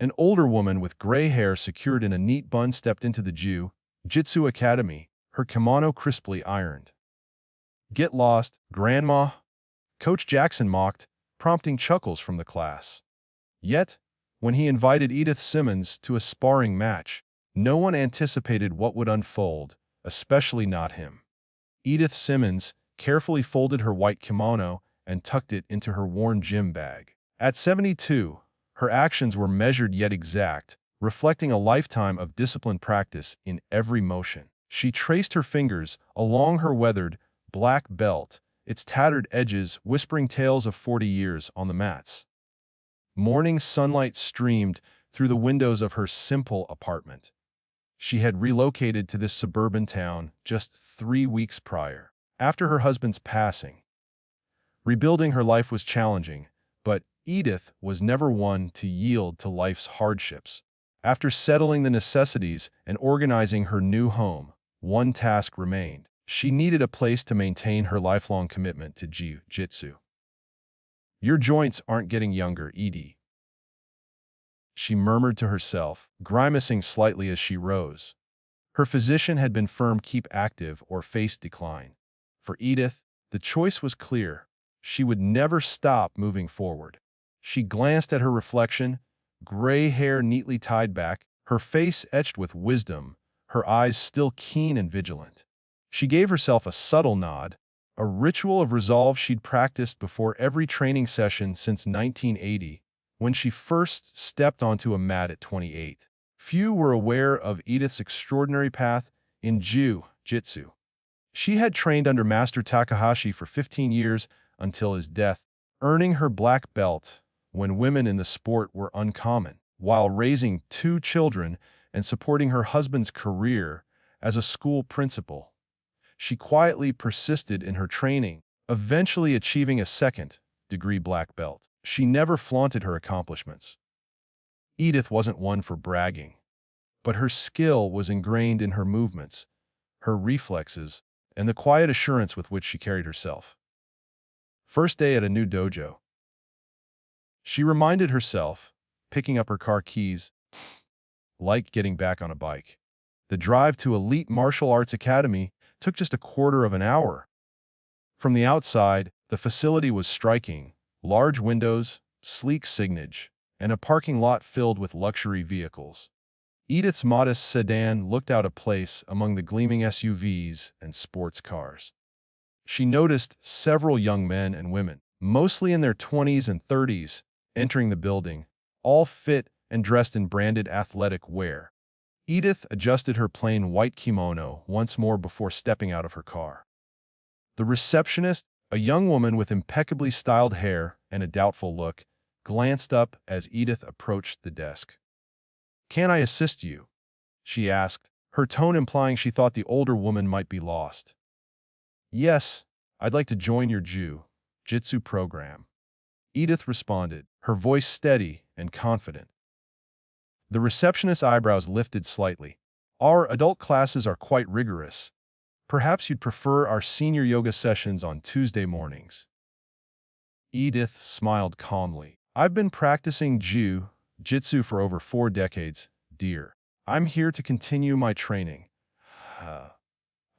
An older woman with gray hair secured in a neat bun stepped into the Jiu-Jitsu academy, her kimono crisply ironed. "Get lost, Grandma," Coach Jackson mocked, prompting chuckles from the class. Yet, when he invited Edith Simmons to a sparring match, no one anticipated what would unfold, especially not him. Edith Simmons carefully folded her white kimono and tucked it into her worn gym bag. At 72, her actions were measured yet exact, reflecting a lifetime of disciplined practice in every motion. She traced her fingers along her weathered, black belt, its tattered edges whispering tales of 40 years on the mats. Morning sunlight streamed through the windows of her simple apartment. She had relocated to this suburban town just 3 weeks prior, after her husband's passing. Rebuilding her life was challenging, but Edith was never one to yield to life's hardships. After settling the necessities and organizing her new home, one task remained. She needed a place to maintain her lifelong commitment to Jiu-Jitsu. "Your joints aren't getting younger, Edie," she murmured to herself, grimacing slightly as she rose. Her physician had been firm: keep active or face decline. For Edith, the choice was clear. She would never stop moving forward. She glanced at her reflection, gray hair neatly tied back, her face etched with wisdom, her eyes still keen and vigilant. She gave herself a subtle nod, a ritual of resolve she'd practiced before every training session since 1980, when she first stepped onto a mat at 28. Few were aware of Edith's extraordinary path in Jiu-Jitsu. She had trained under Master Takahashi for 15 years until his death, earning her black belt when women in the sport were uncommon. While raising 2 children and supporting her husband's career as a school principal, she quietly persisted in her training, eventually achieving a second-degree black belt. She never flaunted her accomplishments. Edith wasn't one for bragging, but her skill was ingrained in her movements, her reflexes, and the quiet assurance with which she carried herself. First day at a new dojo, she reminded herself, picking up her car keys, like getting back on a bike. The drive to Elite Martial Arts Academy took just a quarter of an hour. From the outside, the facility was striking: large windows, sleek signage, and a parking lot filled with luxury vehicles. Edith's modest sedan looked out of place among the gleaming SUVs and sports cars. She noticed several young men and women, mostly in their 20s and 30s, entering the building, all fit and dressed in branded athletic wear. Edith adjusted her plain white kimono once more before stepping out of her car. The receptionist, a young woman with impeccably styled hair and a doubtful look, glanced up as Edith approached the desk. "Can I assist you?" she asked, her tone implying she thought the older woman might be lost. "Yes, I'd like to join your Jiu-Jitsu program," Edith responded, her voice steady and confident. The receptionist's eyebrows lifted slightly. "Our adult classes are quite rigorous. Perhaps you'd prefer our senior yoga sessions on Tuesday mornings." Edith smiled calmly. "I've been practicing Jiu-Jitsu for over 4 decades, dear. I'm here to continue my training."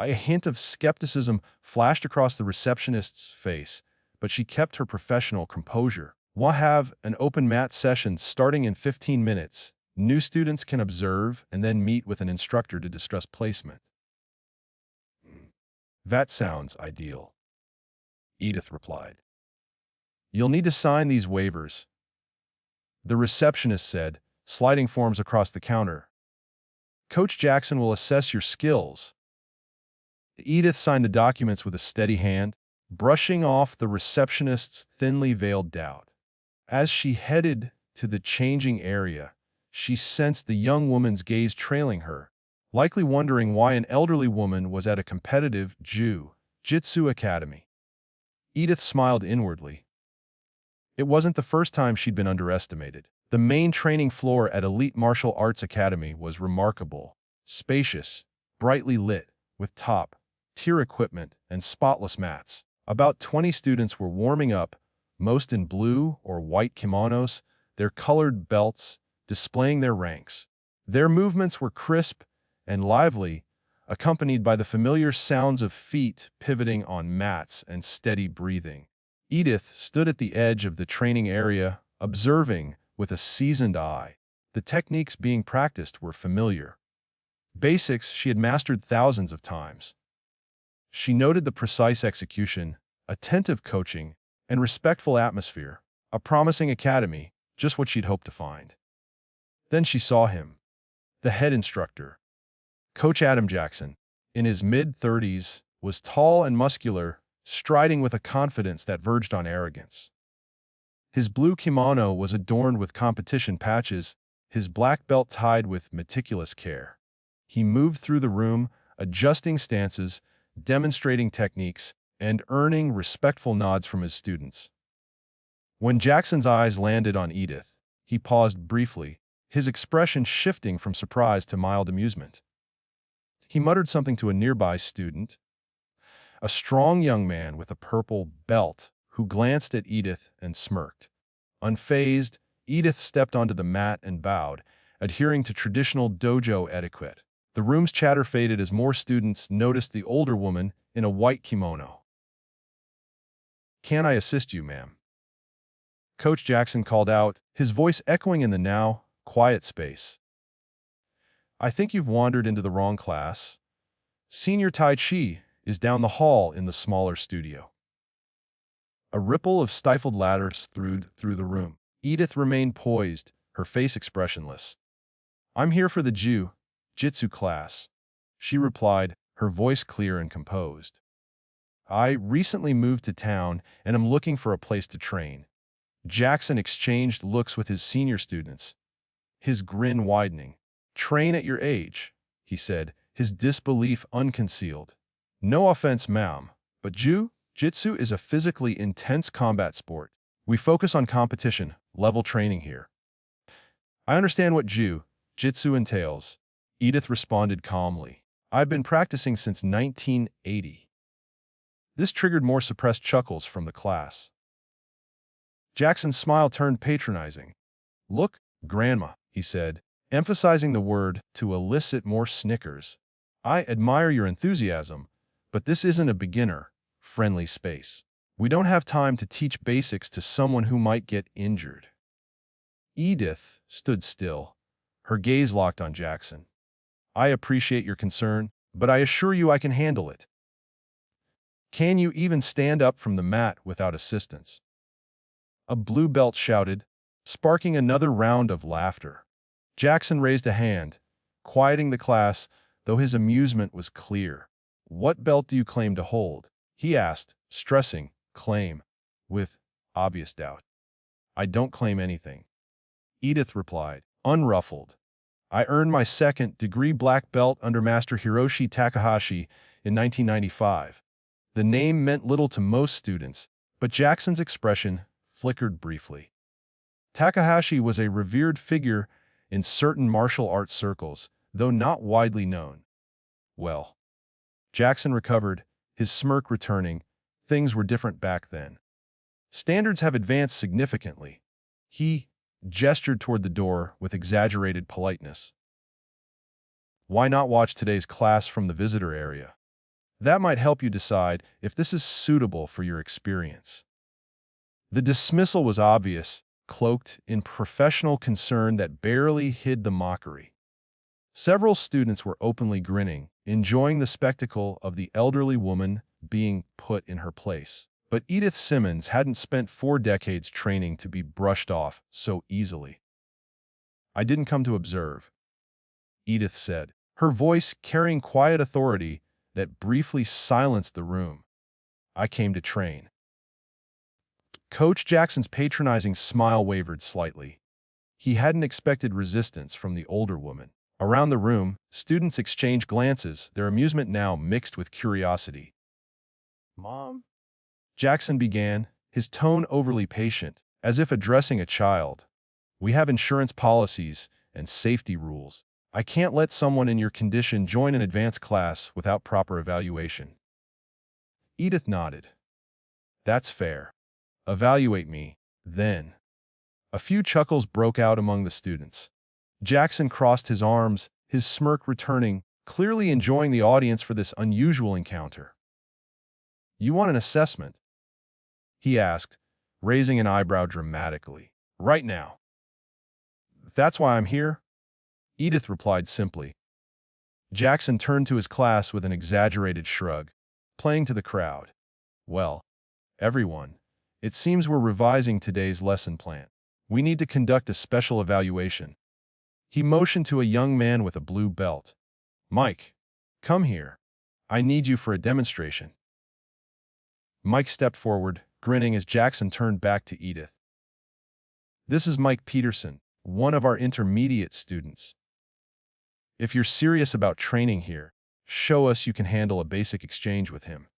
A hint of skepticism flashed across the receptionist's face, but she kept her professional composure. "We'll have an open mat session starting in 15 minutes. New students can observe and then meet with an instructor to discuss placement." "That sounds ideal," Edith replied. "You'll need to sign these waivers," the receptionist said, sliding forms across the counter. "Coach Jackson will assess your skills." Edith signed the documents with a steady hand, brushing off the receptionist's thinly veiled doubt. As she headed to the changing area, she sensed the young woman's gaze trailing her, likely wondering why an elderly woman was at a competitive Jiu-Jitsu academy. Edith smiled inwardly. It wasn't the first time she'd been underestimated. The main training floor at Elite Martial Arts Academy was remarkable, spacious, brightly lit, with top-tier equipment and spotless mats. About 20 students were warming up, most in blue or white kimonos, their colored belts displaying their ranks. Their movements were crisp and lively, accompanied by the familiar sounds of feet pivoting on mats and steady breathing. Edith stood at the edge of the training area, observing with a seasoned eye. The techniques being practiced were familiar. Basics she had mastered thousands of times. She noted the precise execution, attentive coaching, and respectful atmosphere, a promising academy, just what she'd hoped to find. Then she saw him, the head instructor. Coach Adam Jackson, in his mid-30s, was tall and muscular, striding with a confidence that verged on arrogance. His blue kimono was adorned with competition patches, his black belt tied with meticulous care. He moved through the room, adjusting stances, demonstrating techniques, and earning respectful nods from his students. When Jackson's eyes landed on Edith, he paused briefly, his expression shifting from surprise to mild amusement. He muttered something to a nearby student, a strong young man with a purple belt who glanced at Edith and smirked. Unfazed, Edith stepped onto the mat and bowed, adhering to traditional dojo etiquette. The room's chatter faded as more students noticed the older woman in a white kimono. "Can I assist you, ma'am?" Coach Jackson called out, his voice echoing in the now quiet space. "I think you've wandered into the wrong class. Senior Tai Chi is down the hall in the smaller studio." A ripple of stifled laughter through the room. Edith remained poised, her face expressionless. "I'm here for the Jiu-Jitsu class," she replied, her voice clear and composed. "I recently moved to town and am looking for a place to train." Jackson exchanged looks with his senior students, his grin widening. "Train at your age," he said, his disbelief unconcealed. "No offense, ma'am, but Jiu-Jitsu is a physically intense combat sport. We focus on competition, level training here." "I understand what Jiu-Jitsu entails," Edith responded calmly. "I've been practicing since 1980. This triggered more suppressed chuckles from the class. Jackson's smile turned patronizing. "Look, Grandma," he said, emphasizing the word to elicit more snickers. "I admire your enthusiasm, but this isn't a beginner-friendly space. We don't have time to teach basics to someone who might get injured." Edith stood still, her gaze locked on Jackson. "I appreciate your concern, but I assure you I can handle it. Can you even stand up from the mat without assistance?" A blue belt shouted, sparking another round of laughter. Jackson raised a hand, quieting the class, though his amusement was clear. "What belt do you claim to hold?" he asked, stressing "claim" with obvious doubt. "I don't claim anything," Edith replied, unruffled. "I earned my second-degree black belt under Master Hiroshi Takahashi in 1995. The name meant little to most students, but Jackson's expression flickered briefly. Takahashi was a revered figure in certain martial arts circles, though not widely known. Well, Jackson recovered, his smirk returning. Things were different back then. Standards have advanced significantly. He gestured toward the door with exaggerated politeness. "Why not watch today's class from the visitor area? That might help you decide if this is suitable for your experience." The dismissal was obvious, cloaked in professional concern that barely hid the mockery. Several students were openly grinning, enjoying the spectacle of the elderly woman being put in her place. But Edith Simmons hadn't spent 4 decades training to be brushed off so easily. "I didn't come to observe," Edith said, her voice carrying quiet authority that briefly silenced the room. "I came to train." Coach Jackson's patronizing smile wavered slightly. He hadn't expected resistance from the older woman. Around the room, students exchanged glances, their amusement now mixed with curiosity. "Mom?" Jackson began, his tone overly patient, as if addressing a child. "We have insurance policies and safety rules. I can't let someone in your condition join an advanced class without proper evaluation." Edith nodded. "That's fair. Evaluate me, then." A few chuckles broke out among the students. Jackson crossed his arms, his smirk returning, clearly enjoying the audience for this unusual encounter. "You want an assessment?" he asked, raising an eyebrow dramatically. "Right now." "That's why I'm here," Edith replied simply. Jackson turned to his class with an exaggerated shrug, playing to the crowd. "Well, everyone, it seems we're revising today's lesson plan. We need to conduct a special evaluation." He motioned to a young man with a blue belt. "Mike, come here. I need you for a demonstration." Mike stepped forward, grinning as Jackson turned back to Edith. "This is Mike Peterson, one of our intermediate students. If you're serious about training here, show us you can handle a basic exchange with him."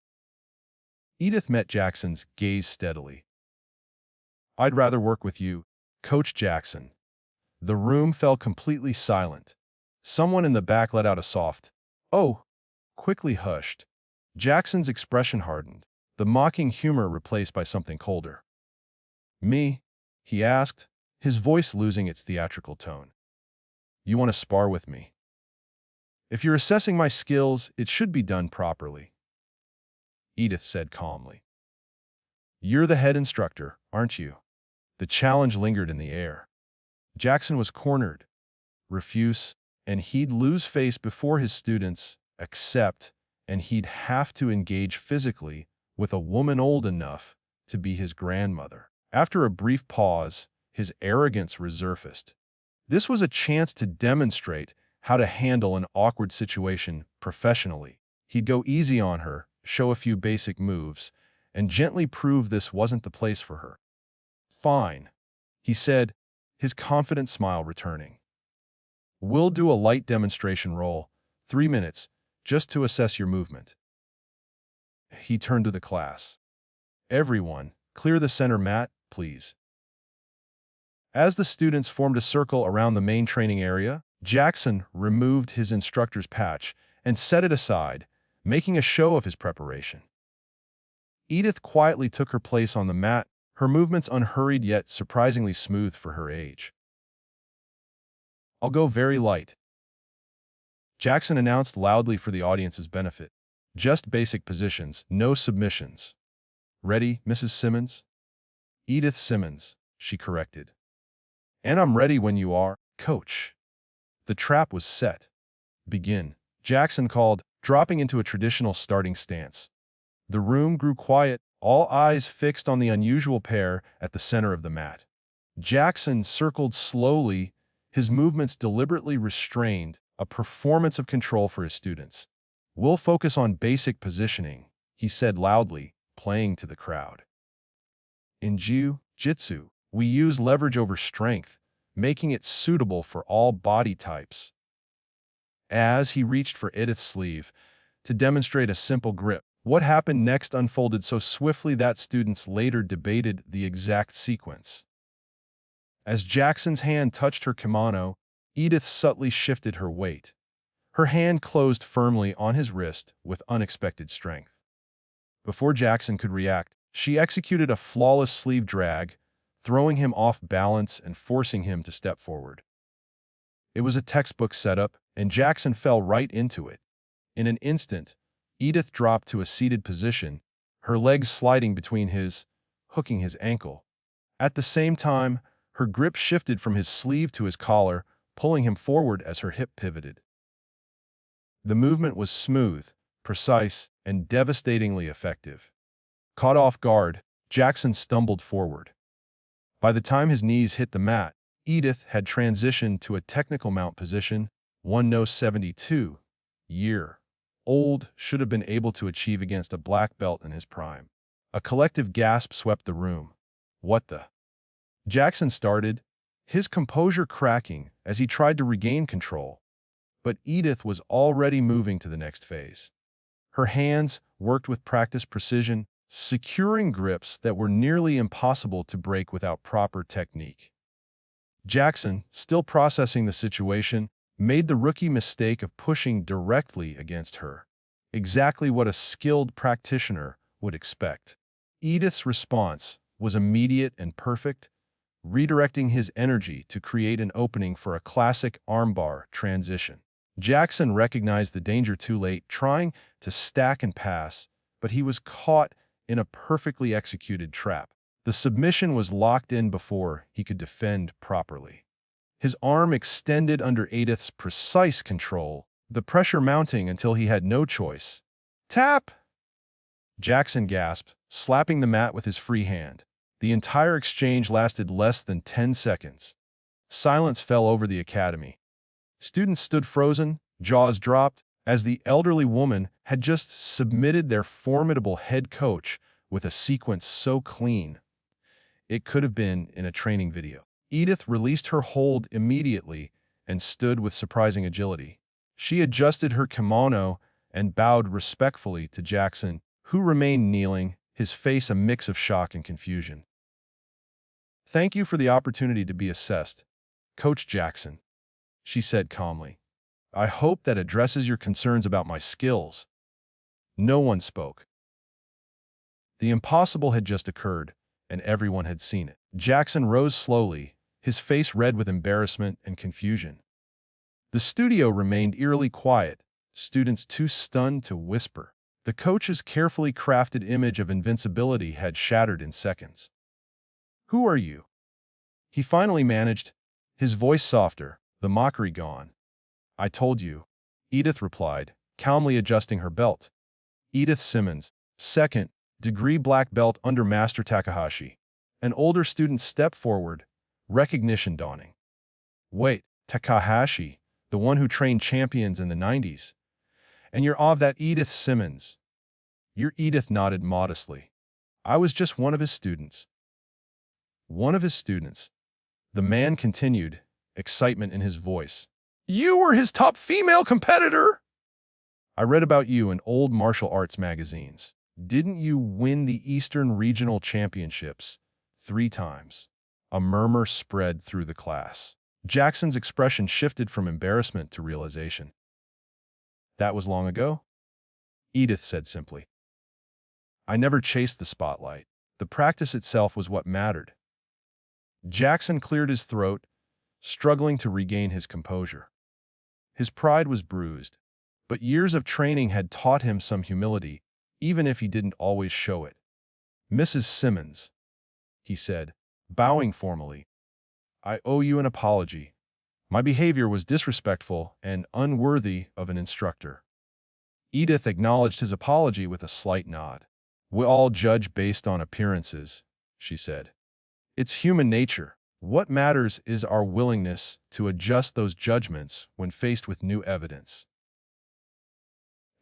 Edith met Jackson's gaze steadily. "I'd rather work with you, Coach Jackson." The room fell completely silent. Someone in the back let out a soft, "Oh," quickly hushed. Jackson's expression hardened, the mocking humor replaced by something colder. "Me?" he asked, his voice losing its theatrical tone. "You want to spar with me? If you're assessing my skills, it should be done properly," Edith said calmly. "You're the head instructor, aren't you?" The challenge lingered in the air. Jackson was cornered. Refuse, and he'd lose face before his students, accept, and he'd have to engage physically with a woman old enough to be his grandmother. After a brief pause, his arrogance resurfaced. This was a chance to demonstrate how to handle an awkward situation professionally. He'd go easy on her, show a few basic moves, and gently prove this wasn't the place for her. "Fine," he said, his confident smile returning. "We'll do a light demonstration roll, 3 minutes, just to assess your movement." He turned to the class. "Everyone, clear the center mat, please." As the students formed a circle around the main training area, Jackson removed his instructor's patch and set it aside, making a show of his preparation. Edith quietly took her place on the mat, her movements unhurried yet surprisingly smooth for her age. "I'll go very light," Jackson announced loudly for the audience's benefit. "Just basic positions, no submissions." "Ready, Mrs. Simmons?" "Edith Simmons," she corrected. "And I'm ready when you are, Coach." The trap was set. "Begin," Jackson called, dropping into a traditional starting stance. The room grew quiet, all eyes fixed on the unusual pair at the center of the mat. Jackson circled slowly, his movements deliberately restrained, a performance of control for his students. "We'll focus on basic positioning," he said loudly, playing to the crowd. "In Jiu-Jitsu, we use leverage over strength, making it suitable for all body types." As he reached for Edith's sleeve to demonstrate a simple grip, what happened next unfolded so swiftly that students later debated the exact sequence. As Jackson's hand touched her kimono, Edith subtly shifted her weight. Her hand closed firmly on his wrist with unexpected strength. Before Jackson could react, she executed a flawless sleeve drag, throwing him off balance and forcing him to step forward. It was a textbook setup, and Jackson fell right into it. In an instant, Edith dropped to a seated position, her legs sliding between his, hooking his ankle. At the same time, her grip shifted from his sleeve to his collar, pulling him forward as her hip pivoted. The movement was smooth, precise, and devastatingly effective. Caught off guard, Jackson stumbled forward. By the time his knees hit the mat, Edith had transitioned to a technical mount position, one no 72-year-old should have been able to achieve against a black belt in his prime. A collective gasp swept the room. "What the?" Jackson started, his composure cracking as he tried to regain control. But Edith was already moving to the next phase. Her hands worked with practiced precision, securing grips that were nearly impossible to break without proper technique. Jackson, still processing the situation, made the rookie mistake of pushing directly against her, exactly what a skilled practitioner would expect. Edith's response was immediate and perfect, redirecting his energy to create an opening for a classic armbar transition. Jackson recognized the danger too late, trying to stack and pass, but he was caught in a perfectly executed trap. The submission was locked in before he could defend properly. His arm extended under Edith's precise control, the pressure mounting until he had no choice. "Tap!" Jackson gasped, slapping the mat with his free hand. The entire exchange lasted less than 10 seconds. Silence fell over the academy. Students stood frozen, jaws dropped, as the elderly woman had just submitted their formidable head coach with a sequence so clean it could have been in a training video. Edith released her hold immediately and stood with surprising agility. She adjusted her kimono and bowed respectfully to Jackson, who remained kneeling, his face a mix of shock and confusion. "Thank you for the opportunity to be assessed, Coach Jackson," she said calmly. "I hope that addresses your concerns about my skills." No one spoke. The impossible had just occurred, and everyone had seen it. Jackson rose slowly, his face red with embarrassment and confusion. The studio remained eerily quiet, students too stunned to whisper. The coach's carefully crafted image of invincibility had shattered in seconds. "Who are you?" he finally managed, his voice softer, the mockery gone. "I told you," Edith replied, calmly adjusting her belt. Edith Simmons, second-degree black belt under Master Takahashi. An older student stepped forward, recognition dawning. "Wait, Takahashi, the one who trained champions in the 90s. And you're of that Edith Simmons." Edith nodded modestly. "I was just one of his students." "One of his students," the man continued, excitement in his voice. "You were his top female competitor!" "I read about you in old martial arts magazines. Didn't you win the Eastern Regional Championships 3 times?" A murmur spread through the class. Jackson's expression shifted from embarrassment to realization. "That was long ago," Edith said simply. "I never chased the spotlight. The practice itself was what mattered." Jackson cleared his throat, struggling to regain his composure. His pride was bruised, but years of training had taught him some humility, even if he didn't always show it. "Mrs. Simmons," he said, bowing formally, "I owe you an apology. My behavior was disrespectful and unworthy of an instructor." Edith acknowledged his apology with a slight nod. "We all judge based on appearances," she said. "It's human nature. What matters is our willingness to adjust those judgments when faced with new evidence."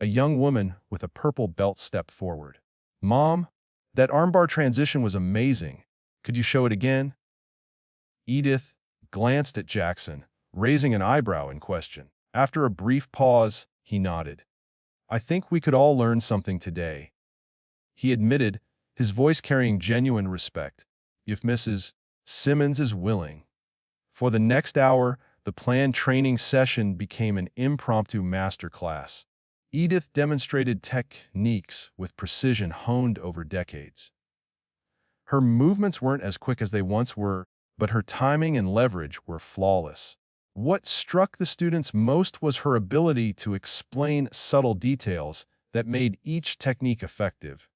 A young woman with a purple belt stepped forward. "Mom, that armbar transition was amazing. Could you show it again?" Edith glanced at Jackson, raising an eyebrow in question. After a brief pause, he nodded. "I think we could all learn something today," he admitted, his voice carrying genuine respect. "If Mrs. Simmons is willing." For the next hour, the planned training session became an impromptu master class. Edith demonstrated techniques with precision honed over decades. Her movements weren't as quick as they once were, but her timing and leverage were flawless. What struck the students most was her ability to explain subtle details that made each technique effective.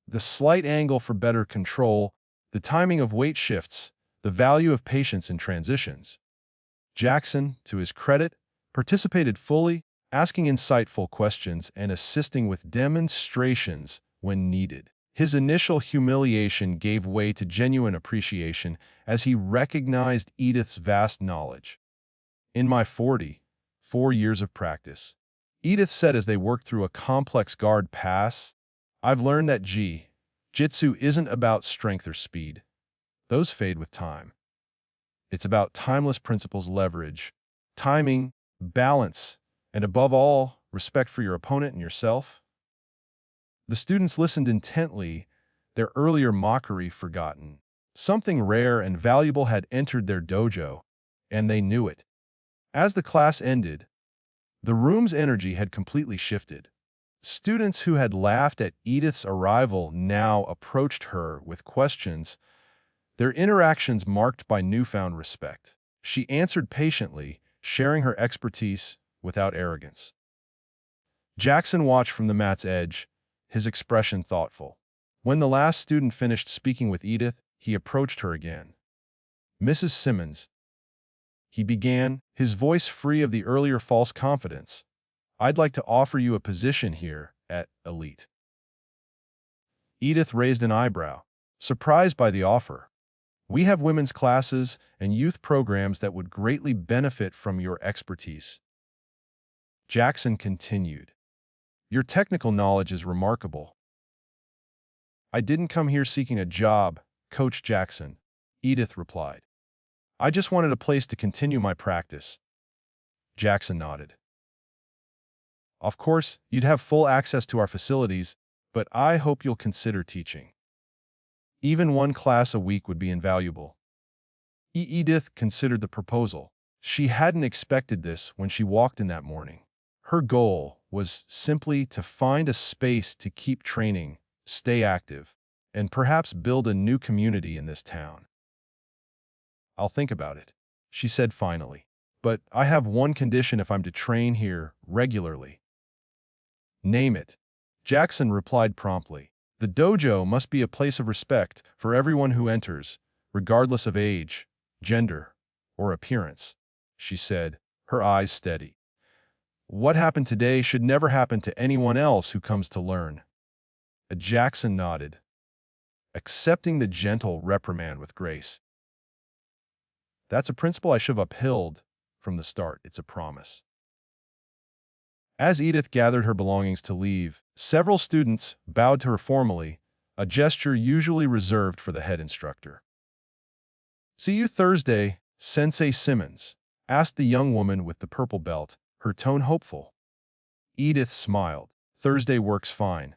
The slight angle for better control, the timing of weight shifts, the value of patience in transitions. Jackson, to his credit, participated fully, asking insightful questions and assisting with demonstrations when needed. His initial humiliation gave way to genuine appreciation as he recognized Edith's vast knowledge. "In my 44 years of practice," Edith said as they worked through a complex guard pass, "I've learned that Jiu-Jitsu isn't about strength or speed. Those fade with time. It's about timeless principles: leverage, timing, balance, and above all, respect for your opponent and yourself." The students listened intently, their earlier mockery forgotten. Something rare and valuable had entered their dojo, and they knew it. As the class ended, the room's energy had completely shifted. Students who had laughed at Edith's arrival now approached her with questions, their interactions marked by newfound respect. She answered patiently, sharing her expertise without arrogance. Jackson watched from the mat's edge, his expression thoughtful. When the last student finished speaking with Edith, he approached her again. "Mrs. Simmons," he began, his voice free of the earlier false confidence, "I'd like to offer you a position here at Elite." Edith raised an eyebrow, surprised by the offer. "We have women's classes and youth programs that would greatly benefit from your expertise." Jackson continued, "Your technical knowledge is remarkable." "I didn't come here seeking a job, Coach Jackson," Edith replied. "I just wanted a place to continue my practice." Jackson nodded. "Of course, you'd have full access to our facilities, but I hope you'll consider teaching. Even one class a week would be invaluable." Edith considered the proposal. She hadn't expected this when she walked in that morning. Her goal was simply to find a space to keep training, stay active, and perhaps build a new community in this town. "I'll think about it," she said finally. "But I have one condition if I'm to train here regularly." "Name it," Jackson replied promptly. "The dojo must be a place of respect for everyone who enters, regardless of age, gender, or appearance," she said, her eyes steady. "What happened today should never happen to anyone else who comes to learn." Jackson nodded, accepting the gentle reprimand with grace. "That's a principle I should have upheld from the start. It's a promise." As Edith gathered her belongings to leave, several students bowed to her formally, a gesture usually reserved for the head instructor. "See you Thursday, Sensei Simmons," asked the young woman with the purple belt, her tone hopeful. Edith smiled. "Thursday works fine."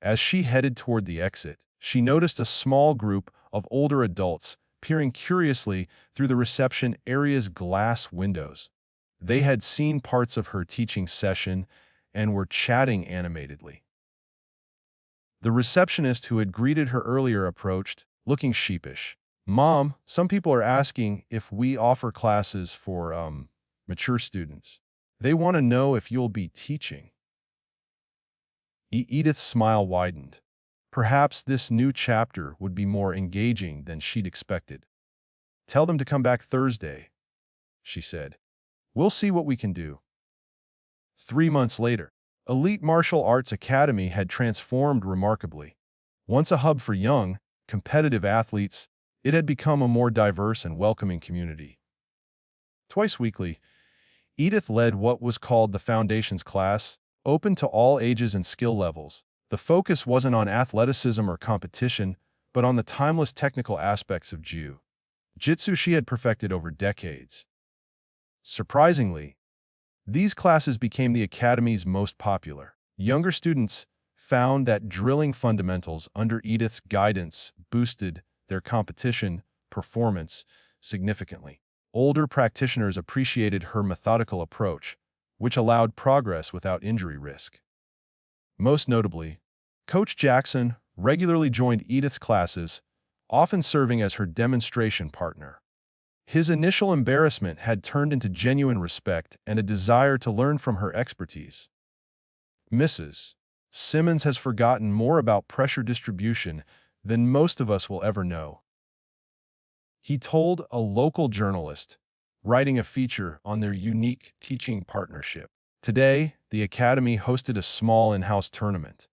As she headed toward the exit, she noticed a small group of older adults peering curiously through the reception area's glass windows. They had seen parts of her teaching session and were chatting animatedly. The receptionist who had greeted her earlier approached, looking sheepish. "Mom, some people are asking if we offer classes for, mature students. They want to know if you'll be teaching." Edith's smile widened. Perhaps this new chapter would be more engaging than she'd expected. "Tell them to come back Thursday," she said. "We'll see what we can do." 3 months later, Elite Martial Arts Academy had transformed remarkably. Once a hub for young, competitive athletes, it had become a more diverse and welcoming community. Twice weekly, Edith led what was called the Foundations class, open to all ages and skill levels. The focus wasn't on athleticism or competition, but on the timeless technical aspects of Jiu-Jitsu she had perfected over decades. Surprisingly, these classes became the Academy's most popular. Younger students found that drilling fundamentals under Edith's guidance boosted their competition performance significantly. Older practitioners appreciated her methodical approach, which allowed progress without injury risk. Most notably, Coach Jackson regularly joined Edith's classes, often serving as her demonstration partner. His initial embarrassment had turned into genuine respect and a desire to learn from her expertise. "Mrs. Simmons has forgotten more about pressure distribution than most of us will ever know," he told a local journalist, writing a feature on their unique teaching partnership. Today, the Academy hosted a small in-house tournament.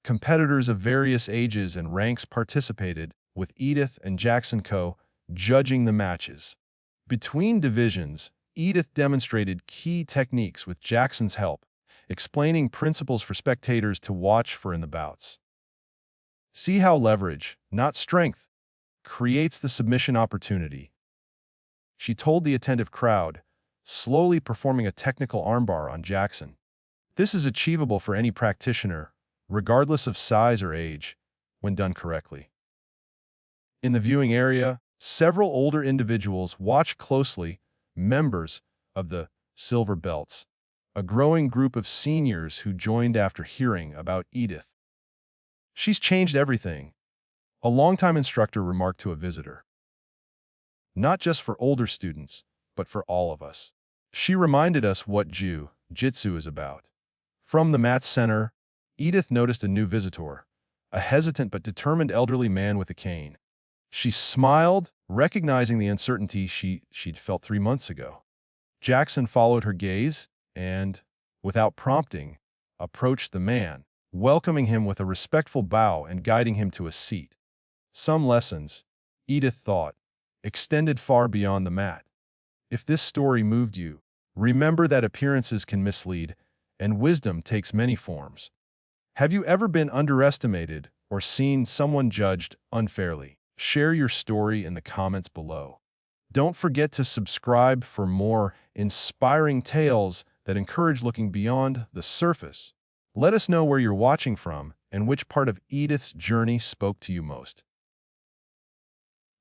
Competitors of various ages and ranks participated, with Edith and Jackson judging the matches. Between divisions, Edith demonstrated key techniques with Jackson's help, explaining principles for spectators to watch for in the bouts. "See how leverage, not strength, creates the submission opportunity," she told the attentive crowd, slowly performing a technical armbar on Jackson. "This is achievable for any practitioner, regardless of size or age, when done correctly." In the viewing area, several older individuals watched closely, members of the Silver Belts, a growing group of seniors who joined after hearing about Edith. "She's changed everything," A longtime instructor remarked to a visitor. Not just for older students, but for all of us. She reminded us what Jiu-Jitsu is about. From the mat center, Edith noticed a new visitor, a hesitant but determined elderly man with a cane. She smiled, recognizing the uncertainty she'd felt 3 months ago. Jackson followed her gaze and, without prompting, approached the man, welcoming him with a respectful bow and guiding him to a seat. Some lessons, Edith thought, extended far beyond the mat. If this story moved you, remember that appearances can mislead, and wisdom takes many forms. Have you ever been underestimated or seen someone judged unfairly? Share your story in the comments below. Don't forget to subscribe for more inspiring tales that encourage looking beyond the surface. Let us know where you're watching from and which part of Edith's journey spoke to you most.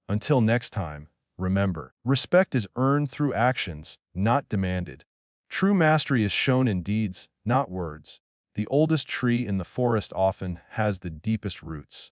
Until next time, remember, respect is earned through actions, not demanded. True mastery is shown in deeds, not words. The oldest tree in the forest often has the deepest roots.